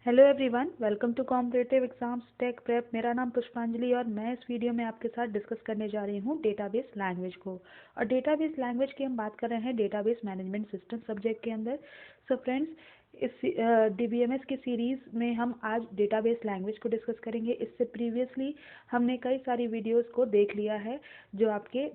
Hello everyone, welcome to competitive exams tech prep. मेरा नाम पुष्पांजलि और मैं इस वीडियो में आपके साथ डिस्कस करने जा रही हूँ डेटाबेस लैंग्वेज को। और डेटाबेस लैंग्वेज की हम बात कर रहे हैं डेटाबेस मैनेजमेंट सिस्टम सब्जेक्ट के अंदर। सो फ्रेंड्स, इस डीबीएमएस की सीरीज़ में हम आज डेटाबेस लैंग्वेज को डिस्कस करेंगे। इससे प्रीवियसली हमने कई सारी वीडियोज़ को देख लिया है जो आपके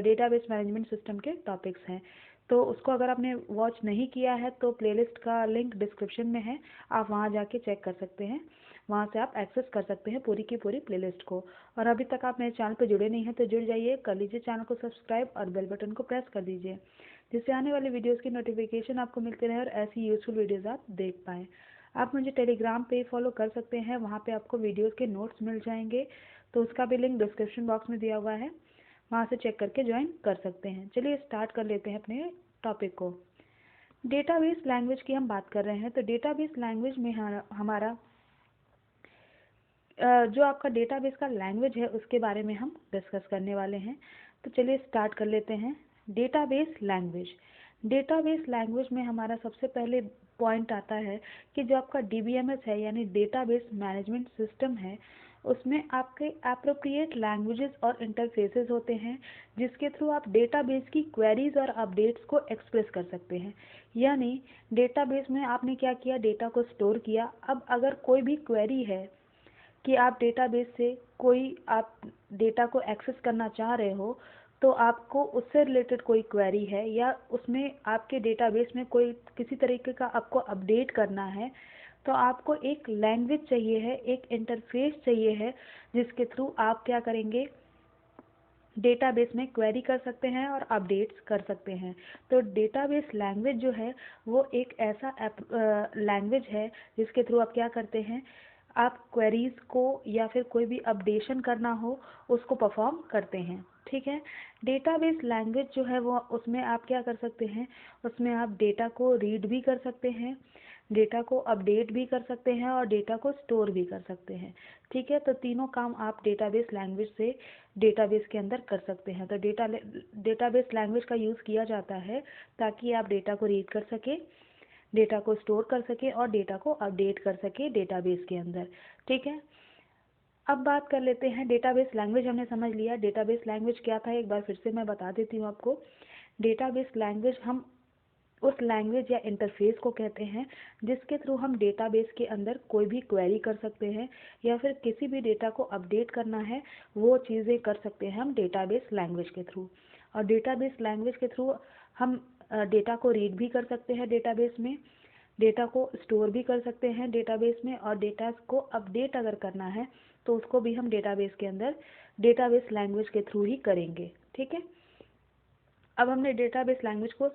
डेटाबेस मैनेजमेंट सिस्टम के टॉपिक्स हैं। तो उसको अगर आपने वॉच नहीं किया है तो प्लेलिस्ट का लिंक डिस्क्रिप्शन में है, आप वहाँ जाके चेक कर सकते हैं। वहाँ से आप एक्सेस कर सकते हैं पूरी की पूरी प्लेलिस्ट को। और अभी तक आप मेरे चैनल पर जुड़े नहीं हैं तो जुड़ जाइए, कर लीजिए चैनल को सब्सक्राइब और बेल बटन को प्रेस कर दीजिए, जिससे आने वाली वीडियोज़ की नोटिफिकेशन आपको मिलती रहे और ऐसी यूजफुल वीडियोज़ आप देख पाएँ। आप मुझे टेलीग्राम पे फॉलो कर सकते हैं, वहाँ पे आपको वीडियोज़ के नोट्स मिल जाएंगे, तो उसका भी लिंक डिस्क्रिप्शन बॉक्स में दिया हुआ है, वहाँ से चेक करके ज्वाइन कर सकते हैं। चलिए स्टार्ट कर लेते हैं अपने टॉपिक को। डेटाबेस लैंग्वेज की हम बात कर रहे हैं तो डेटाबेस लैंग्वेज में हमारा जो आपका डेटाबेस का लैंग्वेज है उसके बारे में हम डिस्कस करने वाले हैं। तो चलिए स्टार्ट कर लेते हैं। डेटाबेस लैंग्वेज में हमारा सबसे पहले पॉइंट आता है कि जो आपका डीबीएमएस है यानी डेटाबेस मैनेजमेंट सिस्टम है, उसमें आपके एप्रोप्रिएट लैंग्वेजेस और इंटरफेसेस होते हैं जिसके थ्रू आप डेटाबेस की क्वेरीज और अपडेट्स को एक्सप्रेस कर सकते हैं। यानी डेटाबेस में आपने क्या किया, डेटा को स्टोर किया। अब अगर कोई भी क्वेरी है कि आप डेटाबेस से कोई आप डेटा को एक्सेस करना चाह रहे हो, तो आपको उससे रिलेटेड कोई क्वेरी है या उसमें आपके डेटाबेस में कोई किसी तरीके का आपको अपडेट करना है, तो आपको एक लैंग्वेज चाहिए है, एक इंटरफेस चाहिए है जिसके थ्रू आप क्या करेंगे, डेटाबेस में क्वेरी कर सकते हैं और अपडेट्स कर सकते हैं। तो डेटाबेस लैंग्वेज जो है वो एक ऐसा लैंग्वेज है जिसके थ्रू आप क्या करते हैं, आप क्वेरीज को या फिर कोई भी अपडेशन करना हो उसको परफॉर्म करते हैं। ठीक है। डेटाबेस लैंग्वेज जो है वो उसमें आप क्या कर सकते हैं, उसमें आप डेटा को रीड भी कर सकते हैं, डेटा को अपडेट भी कर सकते हैं और डेटा को स्टोर भी कर सकते हैं। ठीक है। तो तीनों काम आप डेटाबेस लैंग्वेज से डेटाबेस के अंदर कर सकते हैं। तो डेटाबेस लैंग्वेज का यूज़ किया जाता है ताकि आप डेटा को रीड कर सके, डेटा को स्टोर कर सके और डेटा को अपडेट कर सके डेटाबेस के अंदर। ठीक है। अब बात कर लेते हैं, डेटाबेस लैंग्वेज हमने समझ लिया। डेटाबेस लैंग्वेज क्या था एक बार फिर से मैं बता देती हूँ आपको। डेटाबेस लैंग्वेज हम उस लैंग्वेज या इंटरफेस को कहते हैं जिसके थ्रू हम डेटाबेस के अंदर कोई भी क्वेरी कर सकते हैं या फिर किसी भी डेटा को अपडेट करना है, वो चीज़ें कर सकते हैं हम डेटाबेस लैंग्वेज के थ्रू। और डेटाबेस लैंग्वेज के थ्रू हम डेटा को रीड भी कर सकते हैं डेटाबेस में, डेटा को स्टोर भी कर सकते हैं डेटाबेस में, और डेटा को अपडेट अगर करना है तो उसको भी हम डेटाबेस के अंदर डेटाबेस लैंग्वेज के थ्रू ही करेंगे। ठीक है। अब हमने डेटाबेस लैंग्वेज को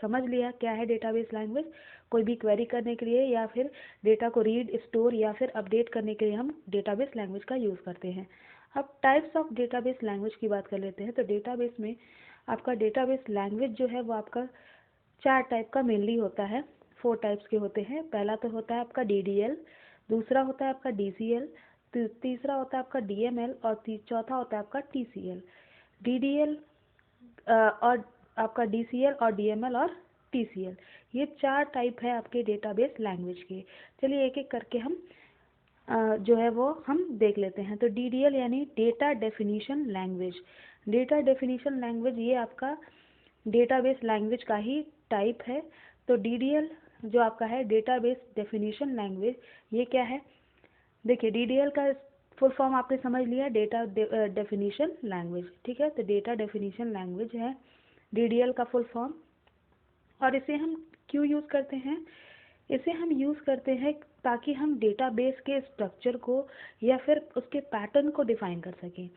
समझ लिया क्या है डेटाबेस लैंग्वेज। कोई भी क्वेरी करने के लिए या फिर डेटा को रीड, स्टोर या फिर अपडेट करने के लिए हम डेटाबेस लैंग्वेज का यूज़ करते हैं। अब टाइप्स ऑफ डेटाबेस लैंग्वेज की बात कर लेते हैं। तो डेटाबेस में आपका डेटाबेस लैंग्वेज जो है वो आपका 4 टाइप का मेनली होता है, 4 टाइप्स के होते हैं। पहला तो होता है आपका डीडीएल, दूसरा होता है आपका डीसीएल, तीसरा होता है आपका डीएमएल और चौथा होता है आपका टीसीएल। डीडीएल और आपका डीसीएल और डीएमएल और टीसीएल, ये 4 टाइप है आपके डेटाबेस लैंग्वेज के। चलिए एक एक करके हम जो है वो हम देख लेते हैं। तो डीडीएल यानी data definition language. Data definition language ये आपका डेटाबेस लैंग्वेज का ही टाइप है। तो डीडीएल जो आपका है डेटाबेस डेफिनेशन लैंग्वेज, ये क्या है, देखिए डीडीएल का फुल फॉर्म आपने समझ लिया, डेटा डेफिनेशन लैंग्वेज। ठीक है। तो डेटा डेफिनेशन लैंग्वेज है डीडीएल का फुल फॉर्म। और इसे हम क्यों यूज़ करते हैं, इसे हम यूज़ करते हैं ताकि हम डेटाबेस के स्ट्रक्चर को या फिर उसके पैटर्न को डिफ़ाइन कर सकें।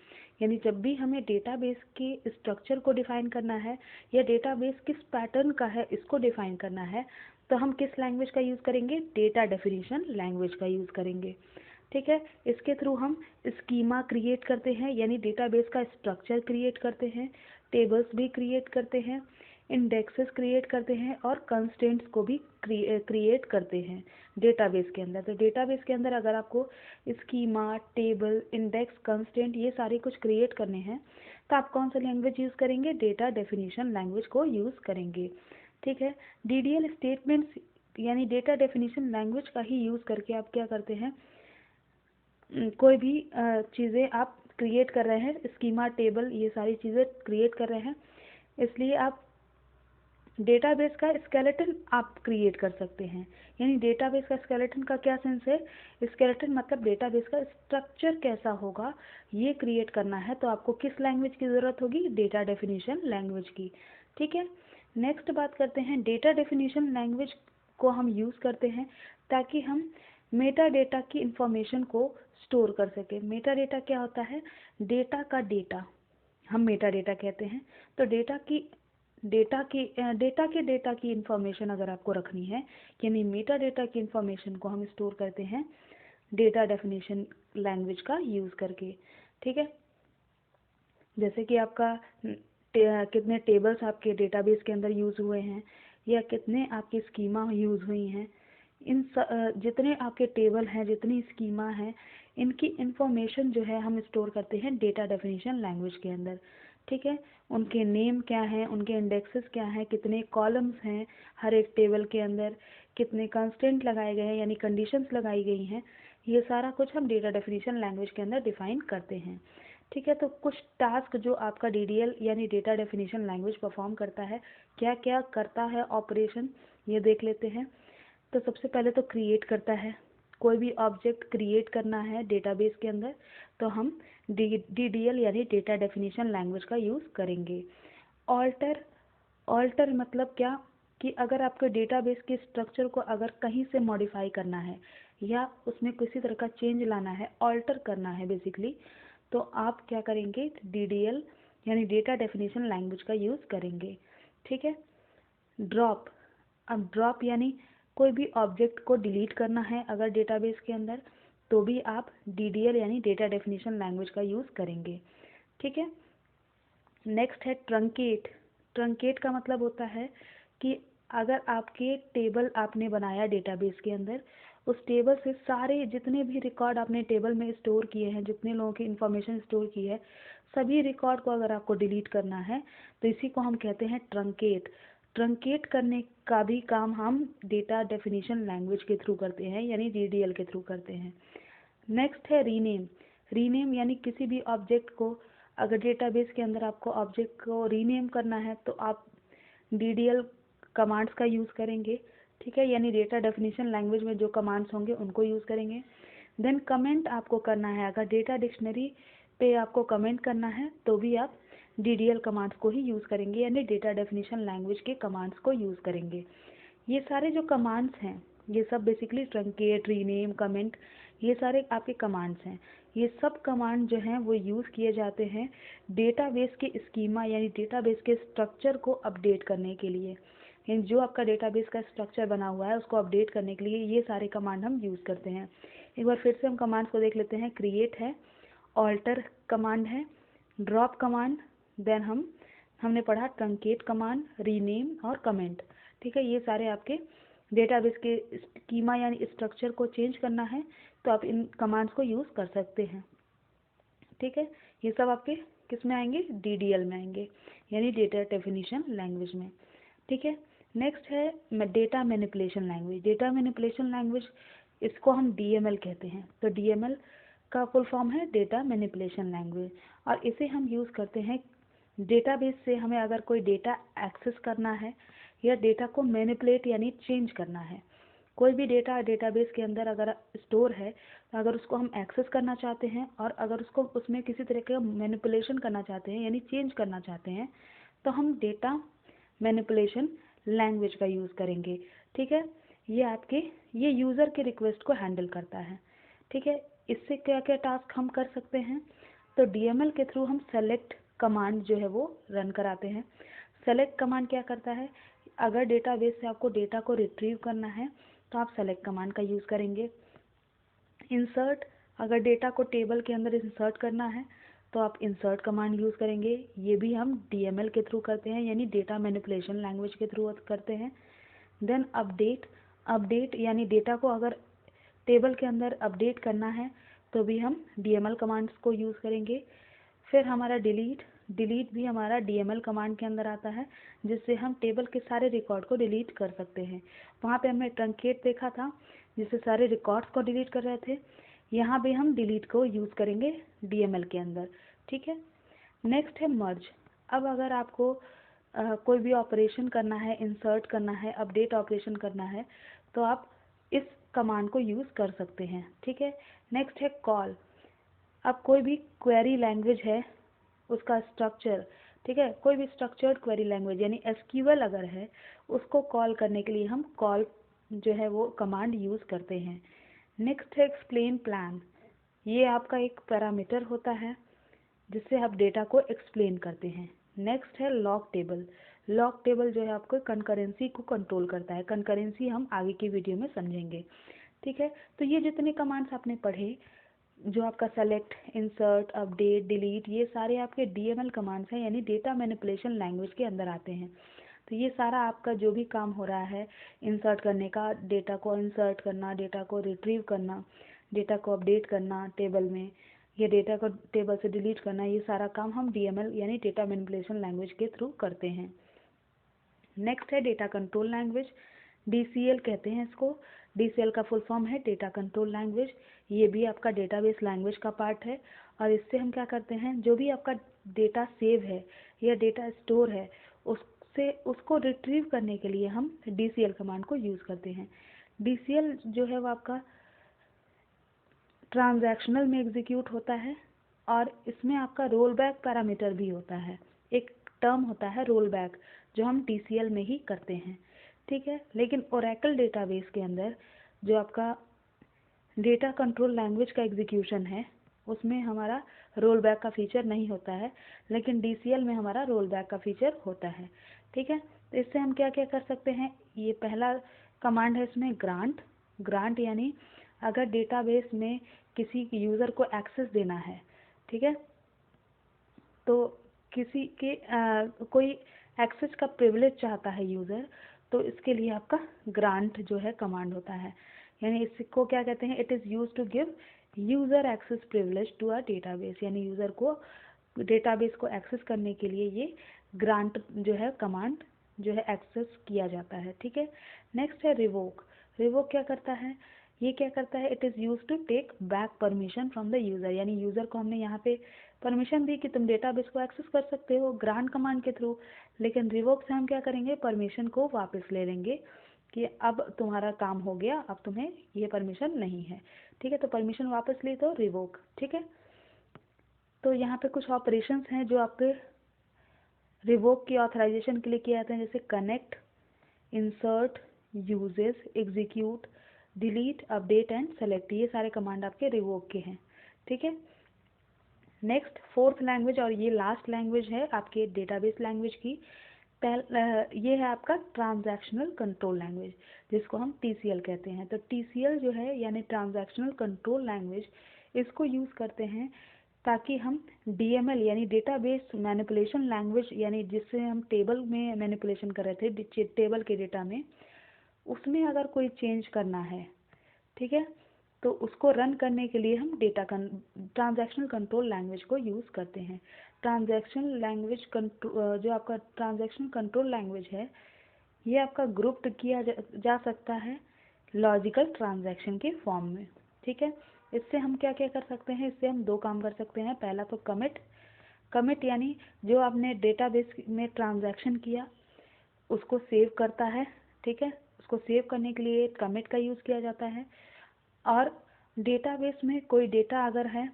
यानी जब भी हमें डेटाबेस के स्ट्रक्चर को डिफ़ाइन करना है या डेटाबेस किस पैटर्न का है इसको डिफ़ाइन करना है, तो हम किस लैंग्वेज का यूज़ करेंगे, डेटा डेफिनेशन लैंग्वेज का यूज़ करेंगे। ठीक है। इसके थ्रू हम स्कीमा क्रिएट करते हैं यानी डेटाबेस का स्ट्रक्चर क्रिएट करते हैं, टेबल्स भी क्रिएट करते हैं, इंडेक्सेस क्रिएट करते हैं और कंस्ट्रेंट्स को भी क्रिएट करते हैं डेटाबेस के अंदर। तो डेटाबेस के अंदर अगर आपको स्कीमा, टेबल, इंडेक्स, कंस्ट्रेंट ये सारे कुछ क्रिएट करने हैं तो आप कौन सा लैंग्वेज यूज़ करेंगे, डेटा डेफिनेशन लैंग्वेज को यूज़ करेंगे। ठीक है। डीडीएल स्टेटमेंट्स यानी डेटा डेफिनेशन लैंग्वेज का ही यूज़ करके आप क्या करते हैं, कोई भी चीज़ें आप क्रिएट कर रहे हैं, स्कीमा, टेबल, ये सारी चीज़ें क्रिएट कर रहे हैं, इसलिए आप डेटाबेस का स्केलेटन आप क्रिएट कर सकते हैं। यानी डेटाबेस का स्केलेटन का क्या सेंस है, स्केलेटन मतलब डेटाबेस का स्ट्रक्चर कैसा होगा ये क्रिएट करना है, तो आपको किस लैंग्वेज की ज़रूरत होगी, डेटा डेफिनेशन लैंग्वेज की। ठीक है, नेक्स्ट बात करते हैं, डेटा डेफिनेशन लैंग्वेज को हम यूज़ करते हैं ताकि हम मेटा डेटा की इंफॉर्मेशन को स्टोर कर सकें। मेटा डेटा क्या होता है, डेटा का डेटा हम मेटा डेटा कहते हैं। तो डेटा की इंफॉर्मेशन अगर आपको रखनी है, यानी मेटा डेटा की इंफॉर्मेशन को हम स्टोर करते हैं डेटा डेफिनेशन लैंग्वेज का यूज़ करके। ठीक है, जैसे कि आपका कितने टेबल्स आपके डेटाबेस के अंदर यूज़ हुए हैं या कितने आपकी स्कीमा यूज़ हुई हैं, जितने आपके टेबल हैं, जितनी स्कीमा हैं, इनकी इंफॉर्मेशन जो है हम स्टोर करते हैं डेटा डेफिनेशन लैंग्वेज के अंदर। ठीक है, उनके नेम क्या हैं, उनके इंडेक्सेस क्या हैं, कितने कॉलम्स हैं हर एक टेबल के अंदर, कितने कंस्टेंट लगाए गए हैं यानी कंडीशंस लगाई गई हैं, ये सारा कुछ हम डेटा डेफिनेशन लैंग्वेज के अंदर डिफाइन करते हैं। ठीक है, तो कुछ टास्क जो आपका डीडीएल यानी डेटा डेफिनेशन लैंग्वेज परफॉर्म करता है, क्या क्या करता है ऑपरेशन, ये देख लेते हैं। तो सबसे पहले तो क्रिएट करता है, कोई भी ऑब्जेक्ट क्रिएट करना है डेटाबेस के अंदर तो हम डीडीएल यानी डेटा डेफिनेशन लैंग्वेज का यूज़ करेंगे। ऑल्टर, ऑल्टर मतलब क्या, कि अगर आपके डेटाबेस के स्ट्रक्चर को अगर कहीं से मॉडिफाई करना है या उसमें किसी तरह का चेंज लाना है, ऑल्टर करना है बेसिकली, तो आप क्या करेंगे, डीडीएल यानी डेटा डेफिनेशन लैंग्वेज का यूज़ करेंगे। ठीक है, ड्रॉप, अब ड्रॉप यानी कोई भी ऑब्जेक्ट को डिलीट करना है अगर डेटाबेस के अंदर, तो भी आप डीडीएल यानी डेटा डेफिनेशन लैंग्वेज का यूज़ करेंगे। ठीक है, नेक्स्ट है ट्रंकेट। ट्रंकेट का मतलब होता है कि अगर आपके टेबल आपने बनाया डेटाबेस के अंदर, उस टेबल से सारे जितने भी रिकॉर्ड आपने टेबल में स्टोर किए हैं, जितने लोगों की इंफॉर्मेशन स्टोर की है, सभी रिकॉर्ड को अगर आपको डिलीट करना है तो इसी को हम कहते हैं ट्रंकेट। ट्रंकेट करने का भी काम हम डेटा डेफिनेशन लैंग्वेज के थ्रू करते हैं यानी डीडीएल के थ्रू करते हैं। नेक्स्ट है रीनेम। रीनेम यानी किसी भी ऑब्जेक्ट को अगर डेटाबेस के अंदर आपको ऑब्जेक्ट को रीनेम करना है तो आप डीडीएल कमांड्स का यूज़ करेंगे। ठीक है, यानी डेटा डेफिनेशन लैंग्वेज में जो कमांड्स होंगे उनको यूज़ करेंगे। देन कमेंट आपको करना है, अगर डेटा डिक्शनरी पे आपको कमेंट करना है तो भी आप डीडीएल कमांड्स को ही यूज़ करेंगे यानी डेटा डेफिनेशन लैंग्वेज के कमांड्स को यूज़ करेंगे। ये सारे जो कमांड्स हैं ये सब बेसिकली ट्रंकेट, रीनेम, कमेंट, ये सारे आपके कमांड्स हैं। ये सब कमांड जो हैं वो यूज़ किए जाते हैं डेटाबेस के स्कीमा यानी डेटाबेस के स्ट्रक्चर को अपडेट करने के लिए। यानी जो आपका डेटाबेस का स्ट्रक्चर बना हुआ है उसको अपडेट करने के लिए ये सारे कमांड हम यूज़ करते हैं। एक बार फिर से हम कमांड्स को देख लेते हैं। क्रिएट है, ऑल्टर कमांड है, ड्रॉप कमांड, देन हमने पढ़ा ट्रंकेट कमांड, रीनेम और कमेंट। ठीक है, ये सारे आपके डेटाबेस के स्कीमा यानी स्ट्रक्चर को चेंज करना है तो आप इन कमांड्स को यूज़ कर सकते हैं। ठीक है, ये सब आपके किस में आएंगे, डीडीएल में आएंगे यानी डेटा डेफिनेशन लैंग्वेज में। ठीक है, नेक्स्ट है data manipulation language. Data manipulation language, इसको हम डीएमएल कहते हैं। तो डीएमएल का फुल फॉर्म है डेटा मैनिपुलेशन लैंग्वेज, और इसे हम यूज़ करते हैं डेटाबेस से हमें अगर कोई डेटा एक्सेस करना है या डेटा को मैनिपुलेट यानी चेंज करना है। कोई भी डेटा डेटाबेस के अंदर अगर स्टोर है, अगर उसको हम एक्सेस करना चाहते हैं और अगर उसको उसमें किसी तरह का मैनिपुलेशन करना चाहते हैं यानी चेंज करना चाहते हैं तो हम डेटा मैनिपुलेशन लैंग्वेज का यूज़ करेंगे। ठीक है, ये यूज़र के रिक्वेस्ट को हैंडल करता है। ठीक है, इससे क्या क्या टास्क हम कर सकते हैं, तो डीएमएल के थ्रू हम सेलेक्ट कमांड जो है वो रन कराते हैं। सेलेक्ट कमांड क्या करता है, अगर डेटाबेस से आपको डेटा को रिट्रीव करना है तो आप सेलेक्ट कमांड का यूज़ करेंगे। इंसर्ट, अगर डेटा को टेबल के अंदर इंसर्ट करना है तो आप इंसर्ट कमांड यूज़ करेंगे। ये भी हम डीएमएल के थ्रू करते हैं यानी डेटा मैनिपुलेशन लैंग्वेज के थ्रू करते हैं। देन अपडेट, अपडेट यानी डेटा को अगर टेबल के अंदर अपडेट करना है तो भी हम डीएमएल कमांड्स को यूज़ करेंगे। फिर हमारा डिलीट, डिलीट भी हमारा डीएमएल कमांड के अंदर आता है, जिससे हम टेबल के सारे रिकॉर्ड को डिलीट कर सकते हैं। वहाँ पे हमने ट्रंकेट देखा था, जिससे सारे रिकॉर्ड्स को डिलीट कर रहे थे। यहाँ भी हम डिलीट को यूज़ करेंगे डीएमएल के अंदर, ठीक है। नेक्स्ट है मर्ज। अब अगर आपको कोई भी ऑपरेशन करना है, इंसर्ट करना है, अपडेट ऑपरेशन करना है, तो आप इस कमांड को यूज़ कर सकते हैं, ठीक है। नेक्स्ट है कॉल। अब कोई भी क्वेरी लैंग्वेज है, उसका स्ट्रक्चर, ठीक है, कोई भी स्ट्रक्चर्ड क्वेरी लैंग्वेज यानी एसक्यूएल अगर है, उसको कॉल करने के लिए हम कॉल जो है वो कमांड यूज़ करते हैं। नेक्स्ट है एक्सप्लेन प्लान। ये आपका एक पैरामीटर होता है जिससे आप डेटा को एक्सप्लेन करते हैं। नेक्स्ट है लॉग टेबल। लॉग टेबल जो है आपको कंकरेंसी को कंट्रोल करता है। कंकरेंसी हम आगे की वीडियो में समझेंगे, ठीक है। तो ये जितने कमांड्स आपने पढ़े, जो आपका सेलेक्ट, इंसर्ट, अपडेट, डिलीट, ये सारे आपके डीएमएल कमांड्स हैं, यानी डेटा मैनिपुलेशन लैंग्वेज के अंदर आते हैं। तो ये सारा आपका जो भी काम हो रहा है इंसर्ट करने का, डेटा को इंसर्ट करना, डेटा को रिट्रीव करना, डेटा को अपडेट करना टेबल में, या डेटा को टेबल से डिलीट करना, ये सारा काम हम डीएमएल यानी डेटा मैनिपुलेशन लैंग्वेज के थ्रू करते हैं। नेक्स्ट है डेटा कंट्रोल लैंग्वेज, डीसीएल कहते हैं इसको। डीसीएल का फुल फॉर्म है डेटा कंट्रोल लैंग्वेज। ये भी आपका डेटाबेस लैंग्वेज का पार्ट है, और इससे हम क्या करते हैं, जो भी आपका डेटा सेव है या डेटा स्टोर है, उसको रिट्रीव करने के लिए हम डीसीएल कमांड को यूज़ करते हैं। डीसीएल जो है वो आपका ट्रांजैक्शनल में एग्जीक्यूट होता है, और इसमें आपका रोल बैक पैरामीटर भी होता है। एक टर्म होता है रोल बैक, जो हम टीसीएल में ही करते हैं, ठीक है। लेकिन ओरेकल डेटाबेस के अंदर जो आपका डेटा कंट्रोल लैंग्वेज का एग्जीक्यूशन है, उसमें हमारा रोल बैक का फीचर नहीं होता है, लेकिन डीसीएल में हमारा रोल बैक का फीचर होता है, ठीक है। तो इससे हम क्या क्या कर सकते हैं, ये पहला कमांड है इसमें ग्रांट। ग्रांट यानी अगर डेटाबेस में किसी यूज़र को एक्सेस देना है, ठीक है, तो किसी के कोई एक्सेस का प्रिविलेज चाहता है यूज़र, तो इसके लिए आपका ग्रांट जो है कमांड होता है। यानी इसको क्या कहते हैं, it is use to give user access privilege to a database, यानी यूज़र को डेटाबेस को एक्सेस करने के लिए ये ग्रांट जो है कमांड जो है एक्सेस किया जाता है, ठीक है। नेक्स्ट है रिवोक। रिवोक क्या करता है, ये क्या करता है, it is use to take back permission from the user, यानी यूज़र को हमने यहाँ पे परमिशन दी कि तुम डेटाबेस को एक्सेस कर सकते हो ग्रांट कमांड के थ्रू, लेकिन रिवोक से हम क्या करेंगे, परमिशन को वापस ले लेंगे कि अब तुम्हारा काम हो गया, अब तुम्हें ये परमिशन नहीं है, ठीक है। तो परमिशन वापस ली तो रिवोक, ठीक है। तो यहाँ पे कुछ ऑपरेशंस हैं जो आपके रिवोक की ऑथराइजेशन के लिए किए जाते हैं, जैसे connect, insert, uses, execute, delete, update and select. ये सारे कमांड आपके रिवोक के हैं, ठीक है। नेक्स्ट फोर्थ लैंग्वेज, और ये लास्ट लैंग्वेज है आपके डेटाबेस लैंग्वेज की, ये है आपका ट्रांजैक्शनल कंट्रोल लैंग्वेज, जिसको हम टीसीएल कहते हैं। तो टीसीएल जो है यानी ट्रांजैक्शनल कंट्रोल लैंग्वेज, इसको यूज़ करते हैं ताकि हम डीएमएल यानी डेटाबेस मैनिपुलेशन लैंग्वेज, यानी जिससे हम टेबल में मैनिपुलेशन कर रहे थे टेबल के डेटा में, उसमें अगर कोई चेंज करना है, ठीक है, तो उसको रन करने के लिए हम ट्रांजैक्शनल कंट्रोल लैंग्वेज को यूज़ करते हैं। ट्रांजैक्शनल लैंग्वेज जो आपका ट्रांजैक्शनल कंट्रोल लैंग्वेज है, ये आपका ग्रुप्ड किया जा सकता है लॉजिकल ट्रांजैक्शन के फॉर्म में, ठीक है। इससे हम क्या क्या कर सकते हैं, इससे हम दो काम कर सकते हैं। पहला तो कमिट। कमिट यानी जो आपने डेटाबेस में ट्रांजैक्शन किया उसको सेव करता है, ठीक है, उसको सेव करने के लिए कमिट का यूज़ किया जाता है। और डेटाबेस में कोई डेटा अगर है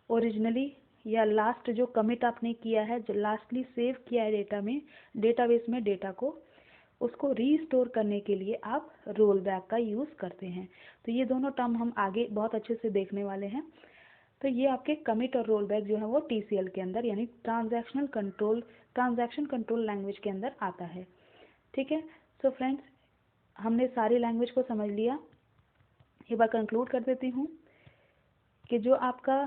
ओरिजिनली या लास्ट जो कमिट आपने किया है, जो लास्टली सेव किया है डेटाबेस में डेटा को, उसको रीस्टोर करने के लिए आप रोल बैक का यूज़ करते हैं। तो ये दोनों टर्म हम आगे बहुत अच्छे से देखने वाले हैं। तो ये आपके कमिट और रोल बैक जो है वो टीसीएल के अंदर यानी ट्रांजैक्शन कंट्रोल लैंग्वेज के अंदर आता है, ठीक है। सो फ्रेंड्स, हमने सारी लैंग्वेज को समझ लिया। एक बार कंक्लूड कर देती हूँ कि जो आपका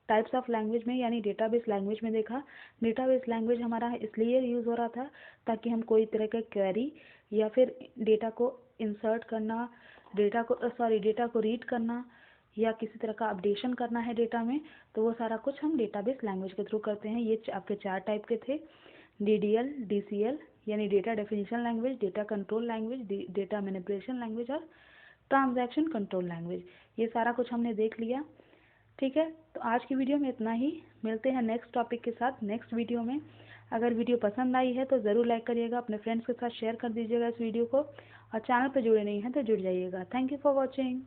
टाइप्स ऑफ लैंग्वेज में यानी डेटाबेस लैंग्वेज में देखा, डेटाबेस लैंग्वेज हमारा इसलिए यूज़ हो रहा था ताकि हम कोई तरह का क्वेरी या फिर डेटा को इंसर्ट करना, डेटा को रीड करना, या किसी तरह का अपडेशन करना है डेटा में, तो वो सारा कुछ हम डेटाबेस लैंग्वेज के थ्रू करते हैं। ये आपके 4 टाइप के थे, DDL, DCL यानी data definition language, data control language, data manipulation language और ट्रांजैक्शन कंट्रोल लैंग्वेज। ये सारा कुछ हमने देख लिया। ठीक है, तो आज की वीडियो में इतना ही। मिलते हैं नेक्स्ट टॉपिक के साथ नेक्स्ट वीडियो में। अगर वीडियो पसंद आई है तो ज़रूर लाइक करिएगा, अपने फ्रेंड्स के साथ शेयर कर दीजिएगा इस वीडियो को, और चैनल पर जुड़े नहीं हैं तो जुड़ जाइएगा। Thank you for watching.